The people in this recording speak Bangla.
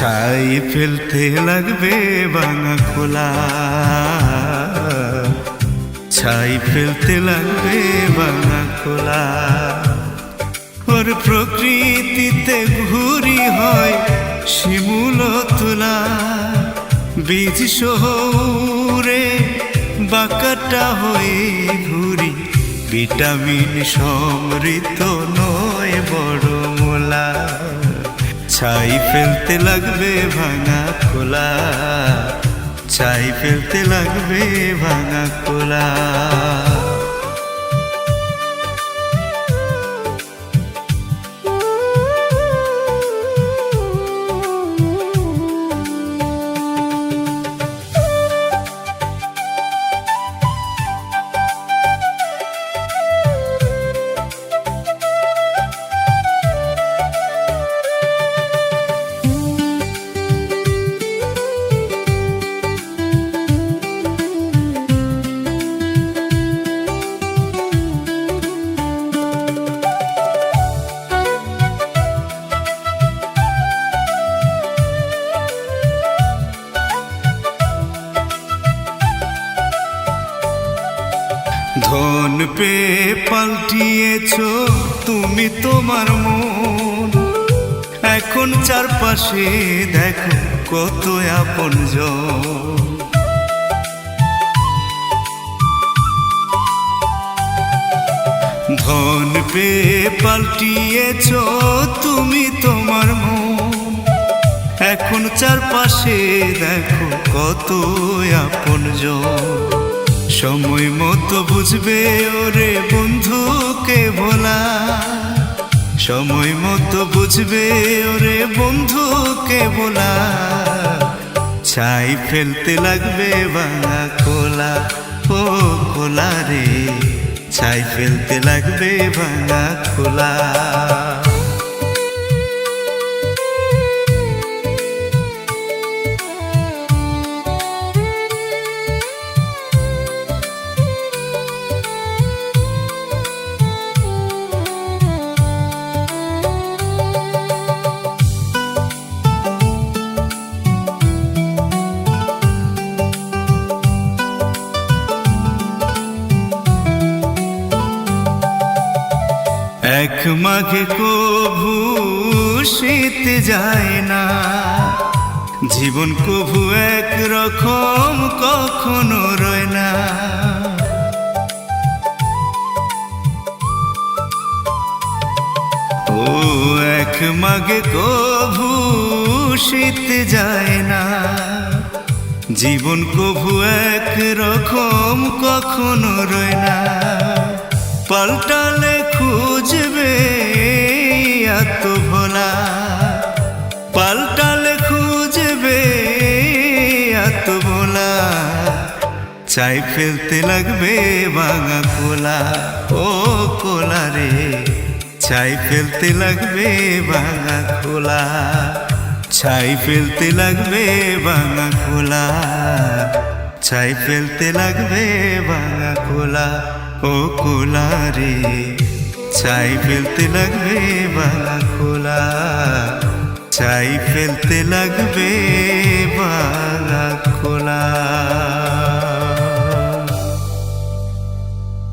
ছাই ফেলতে লাগবে ভাঙা খোলা, ছাই ফেলতে লাগবে ভাঙা খোলা। ওর প্রকৃতিতে ঘুরি হয় শিমুল তোলা, বীজ শহরে বাঁকাটা হয়ে ঘুরি, ভিটামিন সমৃদ্ধ নয় বড় মোলা। ছাই ফেলতে লাগবে ভাঙা খোলা, ছাই ফেলতে লাগবে ভাঙা খোলা। ধন পেয়ে পাল্টিয়েছ তুমি তোমার মন, এখন চারপাশে দেখো কত আপনজন। ধন পেয়ে পাল্টিয়েছ তুমি তোমার মন, এখন চারপাশে দেখো কত আপনজন। সময় মতো বুঝবে ওরে বন্ধুকে ভোলা, সময় মতো বুঝবে ওরে বন্ধুকে ভোলা। ছাই ফেলতে লাগবে ভাঙা খোলা, ও খোলা রে, ছাই ফেলতে লাগবে ভাঙা খোলা। এক মাঘে কভু শীত যায় না, জীবন কভু এক রকম কখনো রয় না। ও এক মাঘে কভু শীত যায় না, জীবন কভু এক রকম কখনো রয় না। পাল্টালে খুঁজবে এত ভোলা, পাল্টালে খুঁজবে এত ভোলা। ছাই ফেলতে লাগবে ভাঙা খোলা, ও খোলা রে, ছাই ফেলতে লাগবে ভাঙা খোলা। ছাই ফেলতে লাগবে ভাঙা খোলা, ছাই ফেলতে লাগবে ভাঙা খোলা, ও খোলা রে, ছাই ফেলতে লাগবে ভাঙা খোলা। ছাই ফেলতে লাগবে ভাঙা খোলা।